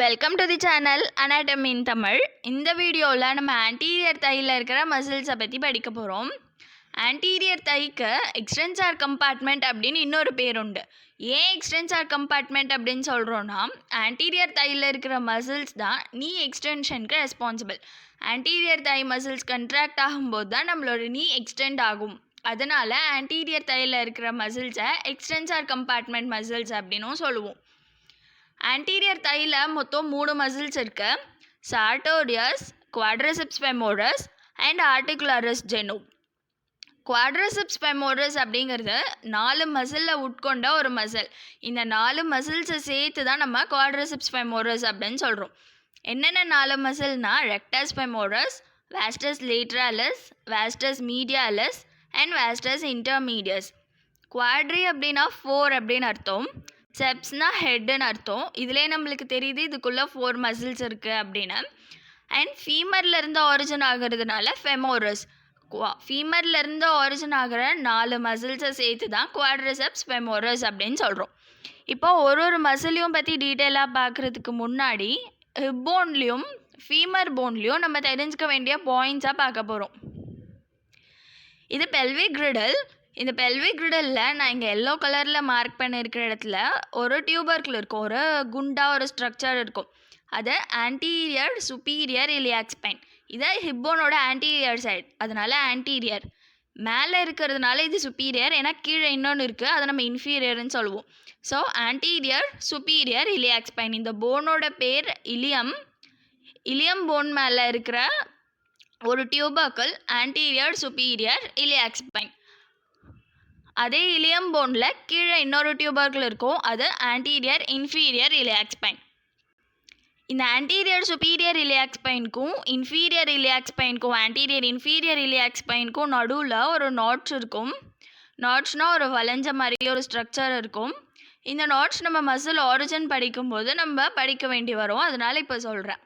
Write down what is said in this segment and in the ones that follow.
Welcome to the channel anatomy in Tamil. இந்த வீடியோவில் நம்ம ஆன்டீரியர் தையில் இருக்கிற மசில்ஸை பற்றி படிக்க போகிறோம். ஆன்டீரியர் தைக்கு எக்ஸ்டென்சார் கம்பார்ட்மெண்ட் அப்படின்னு இன்னொரு பேர் உண்டு. ஏன் எக்ஸ்டென்சார் கம்பார்ட்மெண்ட் அப்படின்னு சொல்கிறோன்னா, ஆன்டீரியர் தையில் இருக்கிற மசில்ஸ் தான் நீ எக்ஸ்டென்ஷனுக்கு responsible. Anterior thigh muscles contract ஆகும்போது தான் நம்மளோட நீ எக்ஸ்டெண்ட் ஆகும். அதனால் ஆன்டீரியர் தையில் இருக்கிற மசில்ஸை எக்ஸ்டென்சார் கம்பார்ட்மெண்ட் மசில்ஸ் அப்படின்னும் சொல்லுவோம். ஆன்டீரியர் தையில் மொத்தம் 3 மசில்ஸ் இருக்கு. சார்டோரியஸ், quadriceps femoris and ஆர்டிகுலரிஸ் ஜெனு. Quadriceps femoris அப்படிங்கிறது 4 மசிலில் உட்கொண்ட ஒரு மசில். இந்த 4 மசில்ஸை சேர்த்து தான் நம்ம குவாட்ரிசெப்ஸ் ஃபெமோரஸ் அப்படின்னு சொல்கிறோம். என்னென்ன 4 மசில்னா rectus femoris, வாஸ்டஸ் லேட்ராலிஸ், வாஸ்டஸ் மீடியாலிஸ் and வாஸ்டஸ் intermedius. Quadri அப்படின்னா 4 அப்படின்னு அர்த்தம். செப்ஸ்னா ஹெட்டுன்னு அர்த்தம். இதிலே நம்மளுக்கு தெரியுது இதுக்குள்ளே 4 மசில்ஸ் இருக்குது அப்படின்னு. அண்ட் ஃபீமர்லேருந்து ஆரிஜின் ஆகிறதுனால ஃபெமோரஸ். ஃபீமர்லேருந்து ஆரிஜின் ஆகிற 4 மசில்ஸை சேர்த்து தான் குவாட்ரிசெப்ஸ் ஃபெமோரஸ் அப்படின்னு சொல்கிறோம். இப்போ ஒரு மசிலையும் பற்றி டீட்டெயிலாக பார்க்குறதுக்கு முன்னாடி ஹிப் போன்லேயும் ஃபீமர் போன்லேயும் நம்ம தெரிஞ்சுக்க வேண்டிய பாயிண்ட்ஸாக பார்க்க போகிறோம். இது பெல்விக் கிரிடல். இந்த பெல்விக் கிரிடலில் நான் இங்கே எல்லோ கலரில் மார்க் பண்ணியிருக்கிற இடத்துல ஒரு டியூபர்கிள் இருக்கும், ஒரு குண்டா ஒரு ஸ்ட்ரக்சர் இருக்கும். அது ஆன்டீரியர் சுப்பீரியர் இலியாக் ஸ்பைன். இதை ஹிப்போனோட ஆன்டீரியர் சைடு, அதனால ஆன்டீரியர். மேலே இருக்கிறதுனால இது சுப்பீரியர், ஏன்னா கீழே இன்னொன்று இருக்குது, அதை நம்ம இன்ஃபீரியர்னு சொல்லுவோம். So anterior superior iliac spine. இந்த போனோட பேர் இலியம். இலியம் போன் மேலே இருக்கிற ஒரு tubercle anterior superior iliac spine. அதே இலியம் போனில் கீழே இன்னொரு டியூபர்கிள் இருக்கும், அது ஆன்டீரியர் இன்ஃபீரியர் இலியாக் ஸ்பைன். இந்த ஆன்டீரியர் சுப்பீரியர் இலியாக் ஸ்பைனுக்கும் இன்ஃபீரியர் இலியாக் ஸ்பைனுக்கும் ஆன்டீரியர் இன்ஃபீரியர் இலியாக் ஸ்பைனுக்கும் நடுவில் ஒரு நாட்ச் இருக்கும். நாட்ச்னால் ஒரு வளைஞ்ச மாதிரி ஒரு ஸ்ட்ரக்சர் இருக்கும். இந்த நாட்ச் நம்ம மசில் ஆரிஜின் படிக்கும்போது நம்ம படிக்க வேண்டி வரும், அதனால் இப்போ சொல்கிறேன்.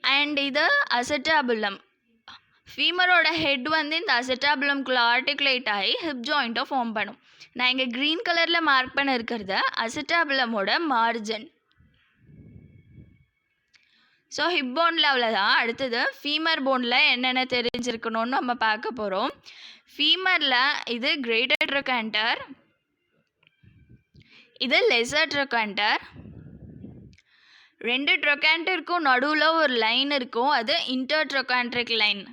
அண்ட் இது அசெட்டாபுலம். ஃபீமரோட ஹெட் இந்த அசெட்டாபுலம்குள்ளே ஆர்டிகுலேட் ஆகி ஹிப் ஜாயிண்ட்டை ஃபார்ம் பண்ணும். நான் இங்கே க்ரீன் கலரில் மார்க் பண்ண இருக்கிறது அசெட்டாபுலமோட மார்ஜின். ஸோ ஹிப் போனில் அவ்வளோதான். அடுத்தது ஃபீமர் போனில் என்னென்ன தெரிஞ்சிருக்கணும்னு நம்ம பார்க்க போகிறோம். ஃபீமரில் இது கிரேட்டர் ட்ரொகாண்டர், இது லெசர் ட்ரொகாண்டர். 2 ட்ரொகாண்டருக்கும் நடுவில் ஒரு லைன் இருக்கும், அது இன்டர் ட்ரொகாண்ட்ரிக் லைன்.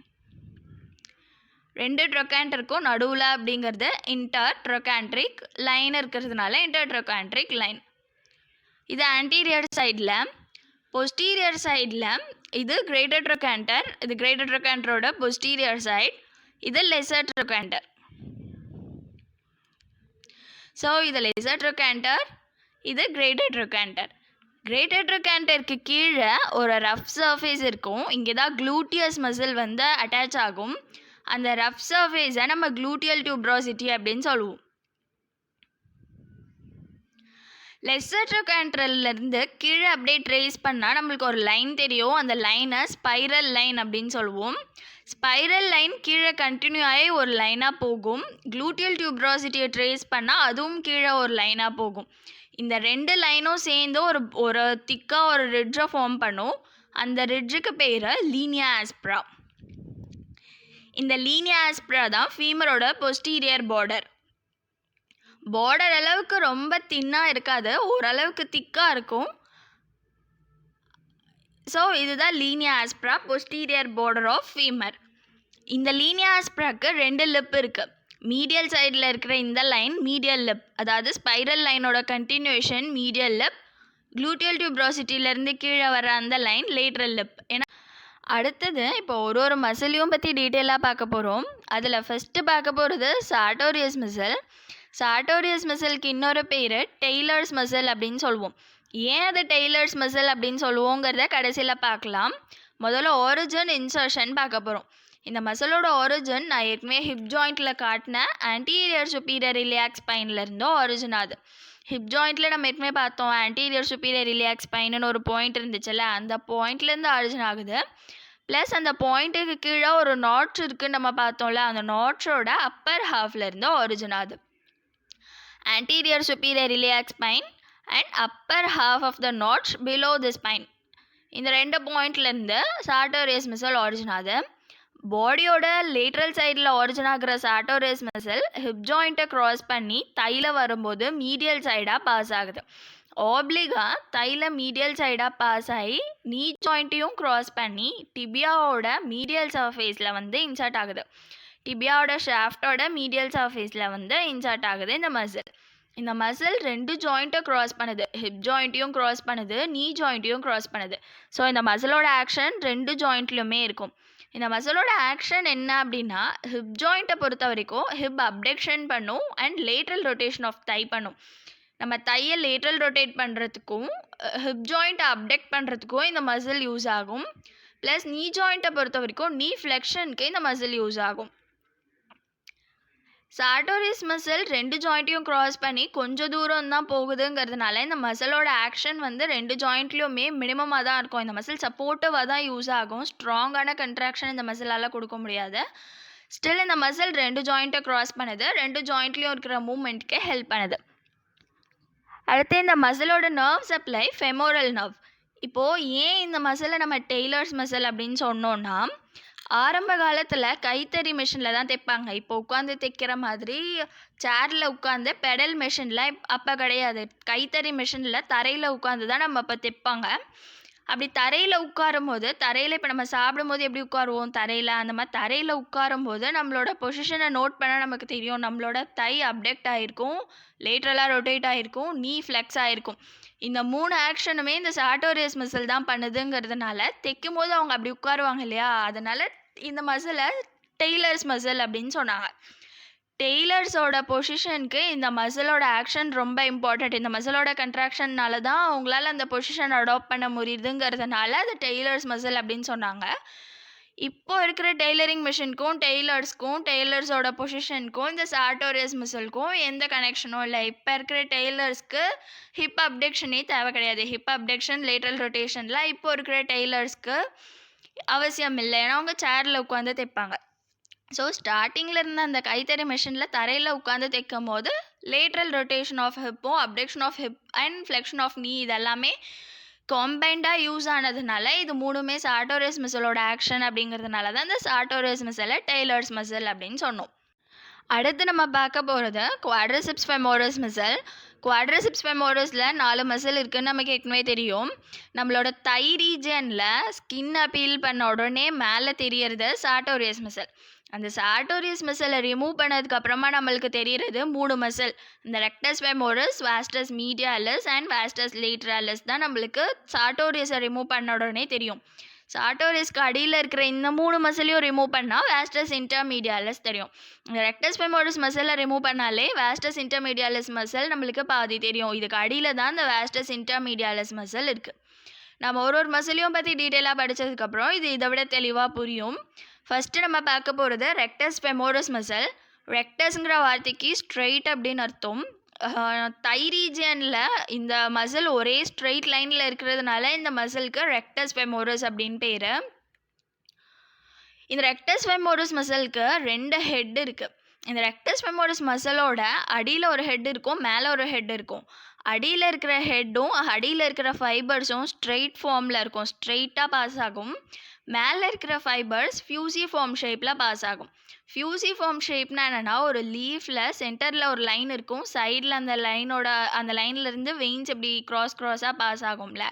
2 ட்ரொகாண்டருக்கும் நடுவில் அப்படிங்கிறது இன்டர் ட்ரொகாண்ட்ரிக் லைன் இருக்கிறதுனால இன்டர் ட்ரொகாண்ட்ரிக் லைன். இது ஆன்டீரியர் சைடில். பொஸ்டீரியர் சைடில் இது கிரேட்டர் ட்ரொகாண்டர், இது கிரேட்டர் ட்ரொகாண்டரோட பொஸ்டீரியர் சைட், இது லெசர் ட்ரொகாண்டர். ஸோ இது லெசர் ட்ரொகாண்டர், இது கிரேட்டர் ட்ரொகாண்டர். கிரேட்டர் ட்ரொகாண்டருக்கு கீழே ஒரு ரஃப் சர்ஃபேஸ் இருக்கும். இங்கே தான் க்ளூட்டியஸ் மசில் அட்டாச் ஆகும். அந்த ரஃப் சர்ஃபேஸை நம்ம க்ளூட்டியல் டியூப்ரோசிட்டி அப்படின்னு சொல்லுவோம். லெசர் ட்ரொகாண்டர்லேருந்து கீழே அப்படியே ட்ரேஸ் பண்ணால் நம்மளுக்கு ஒரு லைன் தெரியும். அந்த லைனை ஸ்பைரல் லைன் அப்படின்னு சொல்லுவோம். ஸ்பைரல் லைன் கீழே கண்டினியூ ஆகி ஒரு லைனாக போகும். க்ளூட்டியல் டியூப்ரோசிட்டியை ட்ரேஸ் பண்ணால் அதுவும் கீழே ஒரு லைனாக போகும். இந்த 2 லைனும் சேர்ந்து ஒரு திக்காக ஒரு ரிட்ஜை ஃபார்ம் பண்ணும். அந்த ரிட்ஜுக்கு பேர் லீனியா ஆஸ்ப்ரா. இந்த லீனியா ஆஸ்ப்ரா தான் ஃபீமரோட பொஸ்டீரியர் பார்டர். பார்டர் அளவுக்கு ரொம்ப தின்னாக இருக்காது, ஓரளவுக்கு திக்காக இருக்கும். ஸோ இதுதான் linea aspera, posterior border of femur. இந்த லீனியா ஆஸ்ப்ராக்கு 2 லிப் இருக்குது. மீடியல் சைடில் இருக்கிற இந்த லைன் மீடியல் லிப், அதாவது ஸ்பைரல் லைனோட கண்டினியூஷன் மீடியல் லிப். க்ளூட்டியல் டியூப்ரோசிட்டியிலேருந்து கீழே வர அந்த லைன் லேட்ரல் லிப். ஏன்னா அடுத்தது இப்போ ஒரு மசிலையும் பற்றி டீட்டெயிலாக பார்க்க போகிறோம். அதில் ஃபஸ்ட்டு பார்க்க போகிறது சார்டோரியஸ் மசில். சார்டோரியஸ் மசிலுக்கு இன்னொரு பேர் டெய்லர்ஸ் மசில் அப்படின்னு சொல்லுவோம். ஏன் அது டெய்லர்ஸ் மசில் அப்படின்னு சொல்லுவோங்கிறத கடைசியில் பார்க்கலாம். முதல்ல ஆரிஜின் இன்சர்ஷன் பார்க்க போகிறோம். இந்த மசிலோட ஆரிஜின் நான் ஏற்கனவே ஹிப் ஜாயிண்ட்டில் காட்டின ஆன்டீரியர் சுப்பீரியர் இலியாக் ஸ்பைன்லேருந்தோ ஆரிஜின் ஆகுது. ஹிப் ஜாயிண்ட்டில் நம்ம ஏற்கனவே பார்த்தோம், ஆன்டீரியர் சுப்பீரியர் இலியாக் ஸ்பைன்னு ஒரு பாயிண்ட் இருந்துச்சுல்ல, அந்த பாயிண்ட்லேருந்து ஆரிஜின் ஆகுது. ப்ளஸ் அந்த பாயிண்ட்டுக்கு கீழே ஒரு நாட்ச் இருக்குன்னு நம்ம பார்த்தோம்ல, அந்த நாட்சோட அப்பர் ஹாஃப்லேருந்து ஆரிஜின் ஆகுது. Anterior superior iliac spine and upper half of the notch below the spine. இந்த 2 பாயிண்ட்லேருந்து சார்ட்டோரியஸ் மசில் ஆரிஜின் ஆகுது. பாடியோட லேட்ரல் சைடில் ஆரிஜின் ஆகிற சார்ட்டோரியஸ் மசில் ஹிப் ஜாயிண்ட்டை க்ராஸ் பண்ணி தைல வரும்போது மீடியல் சைடாக பாஸ் ஆகுது. ஆப்ளிகா தைல மீடியல் சைடாக பாஸ் ஆகி நீ ஜாயிண்ட்டையும் க்ராஸ் பண்ணி டிபியாவோட மீடியல் சர்ஃபேஸில் வந்து இன்சர்ட் ஆகுது. டிபியாவோட ஷாஃப்டோட மீடியல் சர்ஃபேஸில் வந்து இன்சர்ட் ஆகுது இந்த மசில். இந்த மசில் 2 ஜாயிண்ட்டை க்ராஸ் பண்ணுது. ஹிப் ஜாயிண்ட்டையும் க்ராஸ் பண்ணுது, நீ ஜாயிண்ட்டையும் க்ராஸ் பண்ணுது. ஸோ இந்த மசிலோட ஆக்ஷன் 2 ஜாயிண்ட்லையுமே இருக்கும். இந்த மசிலோட ஆக்ஷன் என்ன அப்படின்னா, ஹிப் ஜாயிண்ட்டை பொறுத்த வரைக்கும் ஹிப் அப்டக்ஷன் பண்ணும் and lateral rotation of thigh பண்ணும். நம்ம தையை லேட்ரல் ரொட்டேட் பண்ணுறதுக்கும் ஹிப் ஜாயிண்ட்டை அப்டக்ட் பண்ணுறதுக்கும் இந்த மசில் யூஸ் ஆகும். ப்ளஸ் நீ ஜாயிண்ட்டை பொறுத்த வரைக்கும் நீ ஃப்ளெக்ஷனுக்கு இந்த மசில் யூஸ் ஆகும். சார்ட்டோரியஸ் மசில் 2 ஜாயிண்ட்டையும் க்ராஸ் பண்ணி கொஞ்சம் தூரம் தான் போகுதுங்கிறதுனால இந்த மசிலோட ஆக்ஷன் வந்து 2 ஜாயிண்ட்லேயுமே மினிமமாக தான் இருக்கும். இந்த மசில் சப்போர்ட்டிவாக தான் யூஸ் ஆகும். ஸ்ட்ராங்கான கன்ட்ராக்ஷன் இந்த மசிலால் கொடுக்க முடியாது. ஸ்டில் இந்த மசில் 2 ஜாயிண்ட்டை க்ராஸ் பண்ணுது, 2 ஜாயிண்ட்லேயும் இருக்கிற மூமெண்ட்க்கு ஹெல்ப் பண்ணுது. அடுத்து இந்த மசிலோட நர்வ் சப்ளை ஃபெமோரல் நர்வ். இப்போது ஏன் இந்த மசிலை நம்ம டெய்லர்ஸ் மசில் அப்படின்னு சொன்னோன்னா, ஆரம்ப காலத்தில் கைத்தறி மிஷினில் தான் தைப்பாங்க. இப்போ உட்காந்து தைக்கிற மாதிரி சேரில் உட்காந்து பெடல் மிஷினில் அப்போ கிடையாது. கைத்தறி மிஷினில் தரையில் உட்காந்து தான் நம்ம அப்போ தைப்பாங்க. அப்படி தரையில் உட்காரும் போது, தரையில் இப்போ நம்ம சாப்பிடும்போது எப்படி உட்காருவோம் தரையில், அந்த மாதிரி தரையில் உட்காரும் போது நம்மளோட பொசிஷனை நோட் பண்ண நமக்கு தெரியும். நம்மளோட தை அப்டக்ட் ஆகிருக்கும், லேட்ரலாக ரொட்டேட் ஆகிருக்கும், நீ ஃப்ளெக்ஸ் ஆகிருக்கும். இந்த 3 ஆக்ஷனுமே இந்த சார்ட்டோரியஸ் மசில் தான் பண்ணுதுங்கிறதுனால தைக்கும் போது அவங்க அப்படி உட்காருவாங்க இல்லையா, அதனால் இந்த மசிலை டெய்லர்ஸ் மசில் அப்படின்னு சொன்னாங்க. டெய்லர்ஸோட பொசிஷனுக்கு இந்த மசிலோட ஆக்ஷன் ரொம்ப இம்பார்ட்டண்ட். இந்த மசிலோட கன்ட்ராக்ஷன்னால தான் அவங்களால அந்த பொசிஷன் அடாப்ட் பண்ண முடியுதுங்கிறதுனால அது டெய்லர்ஸ் மசில் அப்படின்னு சொன்னாங்க. இப்போ இருக்கிற டெய்லரிங் மிஷினுக்கும் டெய்லர்ஸோட பொசிஷனுக்கும் இந்த சார்ட்டோரியஸ் மசிலுக்கும் எந்த கனெக்ஷனும் இல்லை. இப்போ இருக்கிற டெய்லர்ஸ்க்கு ஹிப் அப்டக்ஷனே தேவை கிடையாது. ஹிப் அப்டக்ஷன், லேட்ரல் ரொட்டேஷன்லாம் இப்போ இருக்கிற டெய்லர்ஸ்க்கு அவசியம் இல்லை. ஏன்னா அவங்க சேரில் உட்காந்து தைப்பாங்க. ஸோ ஸ்டார்டிங்கில் இருந்த அந்த கைத்தறி மிஷினில் தரையில் உட்காந்து தைக்கும் போது லேட்ரல் ரொட்டேஷன் ஆஃப் ஹிப்பும் abduction of hip and flexion of knee இதெல்லாமே காம்பைண்டாக யூஸ் ஆனதுனால இது 3மே சார்ட்டோரியஸ் மசிலோட ஆக்ஷன் அப்படிங்கிறதுனால தான் இந்த சார்ட்டோரியஸ் மசிலை டெய்லர்ஸ் மசில் அப்படின்னு சொன்னோம். அடுத்து நம்ம பார்க்க போகிறது quadriceps femoris muscle. Quadriceps ஃபெமோரஸில் 4 muscle இருக்குதுன்னு நமக்கு ஏற்கனவே தெரியும். நம்மளோட தை ரீஜனில் ஸ்கின்னை பீல் பண்ண உடனே மேலே தெரியறது சார்ட்டோரியஸ் மசில். அந்த சார்ட்டோரியஸ் மசிலை ரிமூவ் பண்ணதுக்கு அப்புறமா நம்மளுக்கு தெரிகிறது 3 மசில். இந்த ரெக்டஸ் ஃபெமோரஸ், வாஸ்டஸ் மீடியாலஸ் அண்ட் வாஸ்டஸ் லேட்ரலஸ் தான் நம்மளுக்கு சார்ட்டோரியஸை ரிமூவ் பண்ண உடனே தெரியும். சார்ட்டோரியஸ்க்கு அடியில் இருக்கிற இந்த 3 மசிலையும் ரிமூவ் பண்ணால் வாஸ்டஸ் இன்டர்மீடியாலஸ் தெரியும். இந்த ரெக்டஸ் ஃபெமோரஸ் மசிலை ரிமூவ் பண்ணாலே வாஸ்டஸ் இன்டர்மீடியாலஸ் மசில் நம்மளுக்கு பாதி தெரியும். இதுக்கு அடியில் தான் இந்த வாஸ்டஸ் இன்டர்மீடியாலஸ் மசில் இருக்குது. நம்ம ஒரு மசிலையும் பற்றி டீட்டெயிலாக படித்ததுக்கப்புறம் இது இதை விட தெளிவாக புரியும். ஃபஸ்ட்டு நம்ம பார்க்க போகிறது ரெக்டஸ் ஃபெமோரஸ் மசில். ரெக்டஸ்ங்கிற வார்த்தைக்கு ஸ்ட்ரெயிட் அப்படின்னு அர்த்தம். தை ரீஜியனில் இந்த மசில் ஒரே ஸ்ட்ரெயிட் லைனில் இருக்கிறதுனால இந்த மசிலுக்கு ரெக்டஸ் ஃபெமோரஸ் அப்படின்னு பேர். இந்த ரெக்டஸ் ஃபெமோரஸ் மசிலுக்கு 2 ஹெட் இருக்குது. இந்த ரெக்டஸ் ஃபெமோரஸ் மசிலோட அடியில் ஒரு ஹெட் இருக்கும், மேலே ஒரு ஹெட் இருக்கும். அடியில் இருக்கிற ஹெட்டும் அடியில் இருக்கிற ஃபைபர்ஸும் ஸ்ட்ரெயிட் ஃபார்மில் இருக்கும், ஸ்ட்ரெயிட்டாக பாஸ் ஆகும். மேலே இருக்கிற ஃபைபர்ஸ் ஃபியூசிஃபார்ம் ஷேப்பில் பாஸ் ஆகும். ஃபியூசிஃபார்ம் ஷேப்னா என்னென்னா, ஒரு லீஃபில் சென்டரில் ஒரு லைன் இருக்கும், சைடில் அந்த லைன்லேருந்து வெயின்ஸ் இப்படி க்ராஸாக பாஸ் ஆகும்ல,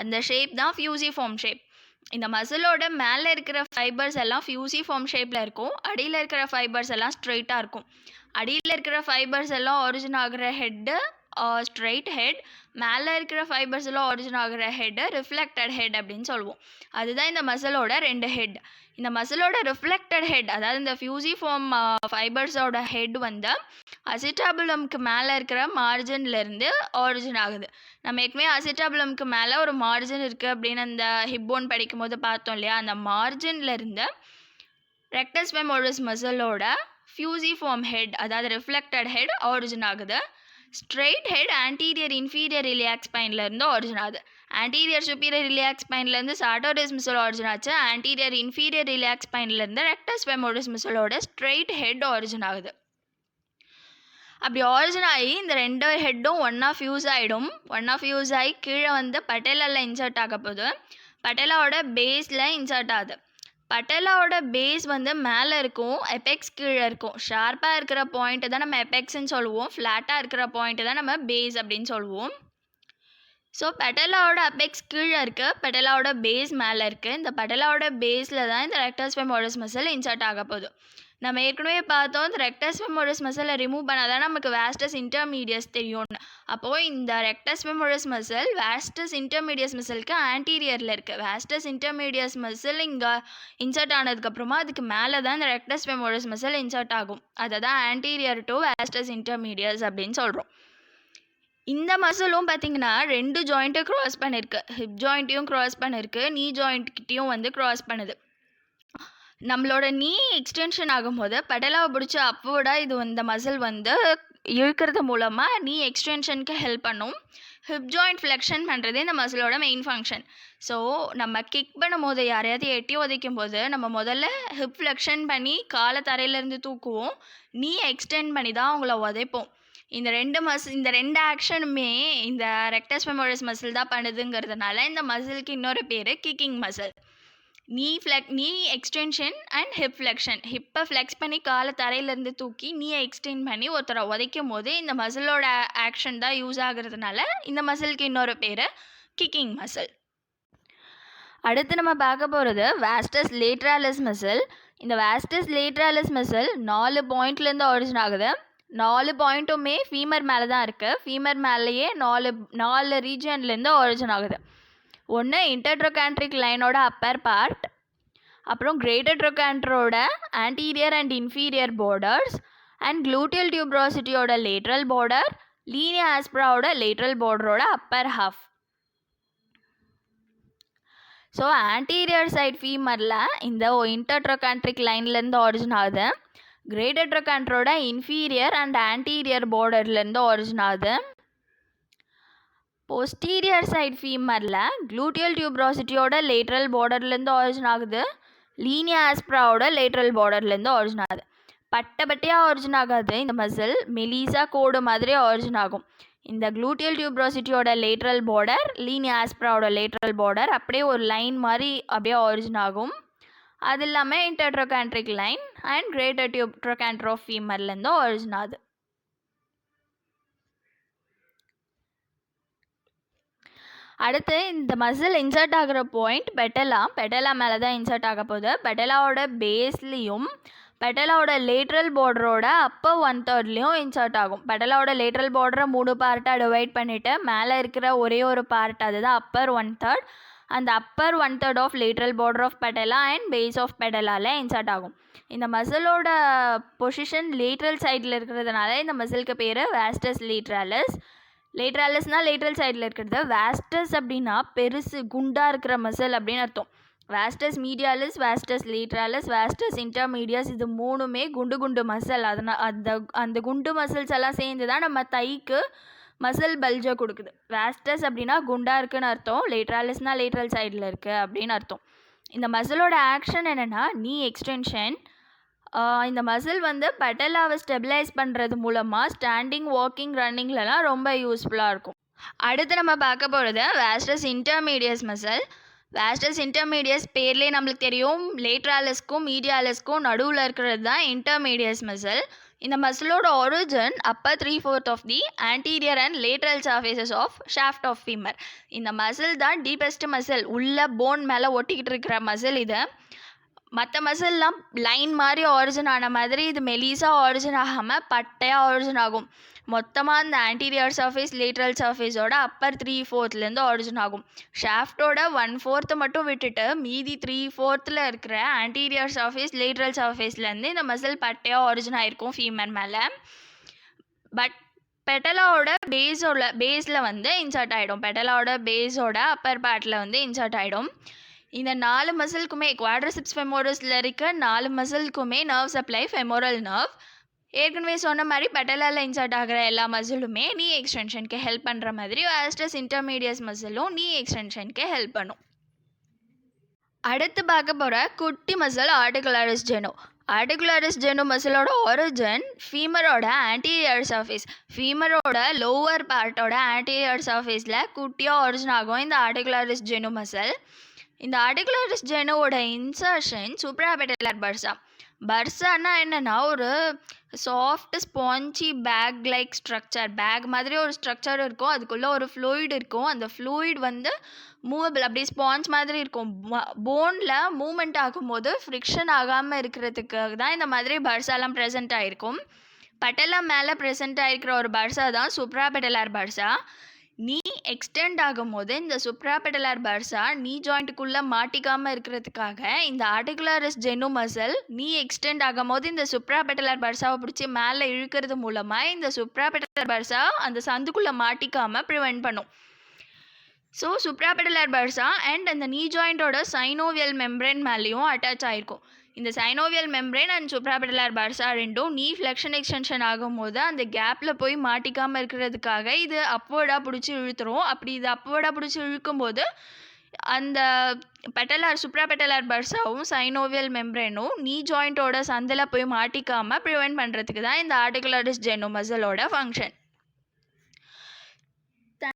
அந்த ஷேப் தான் ஃபியூசிஃபார்ம் ஷேப். இந்த மசிலோட மேலே இருக்கிற ஃபைபர்ஸ் எல்லாம் ஃபியூசிஃபார்ம் ஷேப்பில் இருக்கும், அடியில் இருக்கிற ஃபைபர்ஸ் எல்லாம் ஸ்ட்ரெயிட்டாக இருக்கும். அடியில் இருக்கிற ஃபைபர்ஸ் எல்லாம் ஒரிஜின் ஆகிற ஹெட்டு ஸ்ட்ரெயிட் ஹெட், மேலே இருக்கிற ஃபைபர்ஸ் எல்லாம் ஒரிஜின் ஆகிற ஹெட்டு ரிஃப்ளெக்டட் ஹெட் அப்படின்னு சொல்லுவோம். அதுதான் இந்த மசிலோட 2 ஹெட். இந்த மசிலோட ரிஃப்ளெக்டட் ஹெட், அதாவது இந்த ஃபியூசிஃபார்ம் ஃபைபர்ஸோட ஹெட் வந்து அசிட்டாபுலம்க்கு மேலே இருக்கிற மார்ஜின்லேருந்து ஆரிஜின் ஆகுது. நம்ம ஏற்கனவே அசிட்டாபுலம்க்கு மேலே ஒரு மார்ஜின் இருக்குது அப்படின்னு அந்த ஹிப்போன் படிக்கும் போது பார்த்தோம் இல்லையா, அந்த மார்ஜின்லேருந்து ரெக்டஸ் ஃபெமோரஸ் மசிலோட ஃபியூசிஃபார்ம் ஹெட், அதாவது ரிஃப்ளெக்டட் ஹெட் ஆரிஜின் ஆகுது. Straight head anterior inferior iliac ஸ்பைன்லேருந்து ஆரிஜின் ஆகுது. ஆன்டீரியர் சுப்பீரியர் இலியாக் ஸ்பைன்லேருந்து சார்ட்டோரியஸ் மசில் ஆரிஜின் ஆச்சு. ஆன்டீரியர் இன்ஃபீரியர் இலியாக் ஸ்பைன்லேருந்து ரெக்டஸ் ஃபெமோரஸ் மசிலோட ஸ்ட்ரெயிட் ஹெட் ஆரிஜின் ஆகுது. அப்படி ஆரிஜின் ஆகி இந்த 2 ஹெட்டும் ஒன்றா ஃபியூஸ் ஆகிடும். ஒன்றா ஃபியூஸ் ஆகி கீழே வந்து பட்டேலாவில் இன்சர்ட் ஆக போகுது. பட்டேலாவோட பேஸில் இன்சர்ட் ஆகுது. பட்டேலாவோட பேஸ் வந்து மேலே இருக்கும், எபெக்ஸ் கீழே இருக்கும். ஷார்ப்பாக இருக்கிற பாயிண்ட்டு தான் நம்ம எபெக்ஸ்ன்னு சொல்லுவோம். ஃப்ளாட்டாக இருக்கிற பாயிண்ட்டு தான் நம்ம பேஸ் அப்படின்னு சொல்லுவோம். ஸோ பெட்டலாவோட அபெக்ஸ் கீழே இருக்குது, பெட்டலாவோட பேஸ் மேலே இருக்குது. இந்த பெட்டலாவோட பேஸில் தான் இந்த ரெக்டஸ் ஃபெமோரஸ் மசில் இன்சர்ட் ஆக போகுது. நம்ம ஏற்கனவே பார்த்தோம், இந்த ரெக்டஸ் ஃபெமோரஸ் மசிலை ரிமூவ் பண்ணால் தான் நமக்கு வாஸ்டஸ் இன்டர்மீடியஸ் தெரியும்னு. அப்போது இந்த ரெக்டஸ் ஃபெமோரஸ் மசில் வாஸ்டஸ் இன்டர்மீடியஸ் மசிலுக்கு ஆன்டீரியரில் இருக்குது. வாஸ்டஸ் இன்டர்மீடியஸ் மசில் இங்கே இன்சர்ட் ஆனதுக்கப்புறமா அதுக்கு மேலே தான் இந்த ரெக்டஸ் ஃபெமோரஸ் மசில் இன்சர்ட் ஆகும். அதை தான் ஆன்டீரியர் டு வாஸ்டஸ் இன்டர்மீடியஸ் அப்படின்னு சொல்கிறோம். இந்த மசிலும் பார்த்தீங்கன்னா 2 ஜாயிண்ட்டை க்ராஸ் பண்ணியிருக்கு. ஹிப் ஜாயிண்ட்டையும் க்ராஸ் பண்ணியிருக்கு, நீ ஜாயிண்ட்கிட்டையும் வந்து க்ராஸ் பண்ணுது. நம்மளோட நீ எக்ஸ்டென்ஷன் ஆகும்போது பெடலாவை பிடிச்ச அப்வர்டாக இது இந்த மசில் வந்து இழுக்கிறது மூலமாக நீ எக்ஸ்டென்ஷனுக்கு ஹெல்ப் பண்ணும். ஹிப் ஜாயிண்ட் ஃப்ளெக்ஷன் பண்ணுறது இந்த மசிலோட மெயின் ஃபங்க்ஷன். ஸோ நம்ம கிக் பண்ணும் போது யாரையாவது எட்டி உதைக்கும் போது நம்ம முதல்ல ஹிப் ஃப்ளெக்ஷன் பண்ணி காலை தரையிலேருந்து தூக்குவோம், நீ எக்ஸ்டெண்ட் பண்ணி தான் அவங்கள உதைப்போம். இந்த 2 ஆக்ஷனுமே இந்த ரெக்டஸ் ஃபெமோரஸ் மசில் தான் பண்ணுதுங்கிறதுனால இந்த மசிலுக்கு இன்னொரு பேர் kicking muscle. Knee extension and hip flexion. ஹிப்பை ஃப்ளெக்ஸ் பண்ணி காலை தரையிலேருந்து தூக்கி நீயை எக்ஸ்டெண்ட் பண்ணி ஒருத்தரை உதைக்கும் போது இந்த மசிலோட ஆக்ஷன் தான் யூஸ் ஆகுறதுனால இந்த மசிலுக்கு இன்னொரு பேர் கிக்கிங் மசில். அடுத்து நம்ம பார்க்க போகிறது வாஸ்டஸ் லேட்ராலிஸ் மசில். இந்த வாஸ்டஸ் லேட்ராலிஸ் மசில் 4 பாயிண்ட்லேருந்து ஆரிஜின் ஆகுது. 4 பாயிண்ட்டுமே ஃபீமர் மேலே தான் இருக்குது. ஃபீமர் மேலேயே 4 ரீஜன்லேருந்து ஆரிஜின் ஆகுது. ஒன்று இன்டர்ட்ரோகான்ட்ரிக் லைனோட அப்பர் பார்ட், அப்புறம் கிரேட்டர் ட்ரோகான்ட்ரோட anterior and inferior borders, and gluteal டியூப்ராசிட்டியோட லேட்ரல் பார்டர், லீனியா ஆஸ்ப்ராவோட லேட்ரல் பார்டரோட upper half. So anterior side ஃபீமரில் இந்த இன்டர்ட்ரோகான்ட்ரிக் லைன்லேருந்து ஆரிஜின் ஆகுது. கிரேட்டர் ட்ரோகான்ட்ரோட இன்ஃபீரியர் அண்ட் ஆன்டீரியர் பார்டர்லேருந்து ஆரிஜின் ஆகுது. போஸ்டீரியர் சைட் ஃபீமரில் க்ளூட்டியல் டியூப்ராசிட்டியோட லேட்ரல் பார்டர்லேருந்து ஆரிஜின் ஆகுது. லீனியா ஆஸ்ப்ராவோட லேட்ரல் பார்டர்லேருந்து ஆரிஜின் ஆகுது. பட்டையாக ஆரிஜின் ஆகாது இந்த மசில், மெலிசா கோடு மாதிரி ஆரிஜின் ஆகும். இந்த க்ளூட்டியல் டியூப்ராசிட்டியோட லேட்ரல் பார்டர், லீனியா ஆஸ்ப்ராவோட லேட்ரல் பார்டர் அப்படியே ஒரு லைன் மாதிரி அப்படியே ஆரிஜின் ஆகும். அது இல்லாமல் இன்டர்ட்ரோகான்ட்ரிக் லைன் அண்ட் கிரேட்டர் ட்ரோகான்ட்ரோ ஃபீமர்லேருந்து ஆரிஜின் ஆகுது. அடுத்து இந்த மசில் இன்சர்ட் ஆகிற பாயிண்ட் பெட்டலா மேலே தான் இன்சர்ட் ஆக போகுது. பெட்டலாவோட பேஸ்லேயும் பெட்டலாவோட லேட்ரல் பார்டரோட அப்பர் 1/3லையும் இன்சர்ட் ஆகும். பெட்டலாவோட லேட்ரல் பார்டரை 3 பார்ட்டாக டிவைட் பண்ணிவிட்டு மேலே இருக்கிற ஒரே ஒரு பார்ட் அதுதான் அப்பர் 1/3. அந்த upper 1/3 of lateral border of patella and base of பெட்டலாவில் இன்சர்ட் ஆகும். இந்த மசிலோட பொசிஷன் லேட்ரல் சைடில் இருக்கிறதுனால இந்த மசிலுக்கு பேர் வாஸ்டஸ் லேட்ராலிஸ். லேட்ராலிஸ்னால் லேட்ரல் சைடில் இருக்கிறது. வாஸ்டஸ் அப்படின்னா பெருசு குண்டாக இருக்கிற மசில் அப்படின்னு அர்த்தம். வாஸ்டஸ் மீடியாலிஸ், வாஸ்டஸ் லேட்ராலிஸ், வாஸ்டஸ் இன்டர்மீடியஸ், இது 3மே குண்டு மசில். அதனால் அந்த குண்டு மசில்ஸ் எல்லாம் சேர்ந்து தான் நம்ம தைக்கு மசில் பல்ஜை கொடுக்குது. வாஸ்டஸ் அப்படின்னா குண்டாக இருக்குன்னு அர்த்தம், லேட்ராலிஸ்னால் லேட்ரல் சைடில் இருக்குது அப்படின்னு அர்த்தம். இந்த மசிலோட ஆக்ஷன் என்னென்னா நீ எக்ஸ்டென்ஷன். இந்த மசில் வந்து பெட்டலாவை ஸ்டெபிலைஸ் பண்ணுறது மூலமாக ஸ்டாண்டிங், வாக்கிங், ரன்னிங்லலாம் ரொம்ப யூஸ்ஃபுல்லாக இருக்கும். அடுத்து நம்ம பார்க்க போகிறது வாஸ்டஸ் இன்டர்மீடியஸ் மசில். வாஸ்டஸ் இன்டர்மீடியஸ் பேர்லேயே நம்மளுக்கு தெரியும், லேட்ராலிஸ்க்கும் மீடியாலிஸ்க்கும் நடுவில் இருக்கிறது தான் இன்டர்மீடியஸ் மசில். இந்த மசிலோட origin upper 3/4 of the anterior and lateral surfaces of shaft of femur. இந்த மசில் தான் டீபஸ்ட் மசில், உள்ள போன் மேலே ஒட்டிக்கிட்டு இருக்கிற மசில் இது. மற்ற மசில்லாம் லைன் மாதிரி ஆரிஜின் ஆன மாதிரி இது மெலிசாக ஆரிஜின் ஆகாமல் பட்டையாக ஆரிஜின் ஆகும். மொத்தமாக இந்த ஆன்டீரியர் சர்ஃபேஸ் லேட்ரல் சர்ஃபேஸோட அப்பர் 3/4லேருந்து ஆரிஜின் ஆகும். ஷாஃப்டோட 1/4 மட்டும் விட்டுட்டு மீதி 3/4 இருக்கிற ஆன்டீரியர் சர்ஃபேஸ் லேட்ரல் சர்ஃபேஸ்லேருந்து இந்த மசில் பட்டையாக ஆரிஜின் ஆகிருக்கும் ஃபீமர் மேலே. பட் பெட்டலாவோட பேஸில் வந்து இன்சர்ட் ஆகிடும். பெட்டலாவோட பேஸோட அப்பர் பார்ட்டில் வந்து இன்சர்ட் ஆகிடும். இந்த 4 மசிலுக்குமே குவாட்ரிசெப்ஸ் ஃபெமோரஸில் இருக்க 4 மசிலுக்குமே நர்வ் சப்ளை ஃபெமோரல் நர்வ். ஏற்கனவே சொன்ன மாதிரி பெட்டலாவில் இன்சர்ட் ஆகிற எல்லா மசிலுமே நீ எக்ஸ்டென்ஷனுக்கு ஹெல்ப் பண்ணுற மாதிரி வாஸ்டஸ் இன்டர்மீடியஸ் மசிலும் நீ எக்ஸ்டென்ஷனுக்கு ஹெல்ப் பண்ணும். அடுத்து பார்க்க போகிற குட்டி muscle articularis genu. Articularis genu மசிலோட ஒரிஜின் ஃபீமரோட ஆன்டீரியர் சர்ஃபேஸ். ஃபீமரோட லோவர் பார்ட்டோட ஆன்டீரியர் சர்ஃபேஸில் குட்டியாக ஒரிஜின் ஆகும் இந்த ஆர்டிகுலரிஸ் ஜெனு மசில். இந்த ஆர்டிகுலரிஸ் ஜெனுவோட இன்சர்ஷன் சூப்ராபெட்டலர் பர்சா. பர்சான்னா என்னென்னா ஒரு soft spongy bag like structure. Bag மாதிரி ஒரு ஸ்ட்ரக்சர் இருக்கும், அதுக்குள்ளே ஒரு ஃப்ளூயிட் இருக்கும். அந்த ஃப்ளூயிட் வந்து மூவபிள், அப்படியே ஸ்பாஞ்ச் மாதிரி இருக்கும். போனில் மூமெண்ட் ஆகும்போது ஃப்ரிக்ஷன் ஆகாமல் இருக்கிறதுக்காக தான் இந்த மாதிரி பர்சாலாம் ப்ரெசென்ட் ஆகிருக்கும். பட்டெல்லாம் மேலே ப்ரெசென்ட் ஆகிருக்கிற ஒரு பர்சா தான் சூப்ராபெட்டலர் பர்சா. நீ எக்ஸ்டெண்ட் ஆகும்போது இந்த சூப்ராபெட்டலர் பர்சா நீ ஜாயிண்ட்டுக்குள்ளே மாட்டிக்காமல் இருக்கிறதுக்காக இந்த ஆர்டிகுலரிஸ் ஜெனு மசில் நீ எக்ஸ்டெண்ட் ஆகும்போது இந்த சூப்ராபெட்டலர் பர்சாவை பிடிச்சி மேலே இழுக்கிறது மூலமாக இந்த சூப்ராபெட்டலர் பர்சா அந்த சந்துக்குள்ளே மாட்டிக்காமல் ப்ரிவெண்ட் பண்ணும். ஸோ சூப்ராபெட்டலர் பர்சா அண்ட் அந்த நீ ஜாயிண்டோட சைனோவியல் மெம்ப்ரேன் மேலேயும் அட்டாச் ஆகிருக்கும். இந்த சைனோவியல் மெம்ப்ரேன் அண்ட் சூப்ராபெட்டலர் பர்சா ரெண்டும் நீ ஃப்ளெக்ஷன் எக்ஸ்டென்ஷன் ஆகும்போது அந்த கேப்பில் போய் மாட்டிக்காமல் இருக்கிறதுக்காக இது அப்வர்டாக பிடிச்சி இழுத்துரும். அப்படி இது அப்வர்டாக பிடிச்சி இழுக்கும்போது அந்த சூப்ராபெட்டலர் பர்சாவும் சைனோவியல் மெம்ப்ரேனும் நீ ஜாயிண்டோட சந்தில் போய் மாட்டிக்காமல் ப்ரிவெண்ட் பண்ணுறதுக்கு தான் இந்த ஆர்டிகுலரிஸ் ஜெனு மசிலோட ஃபங்க்ஷன்.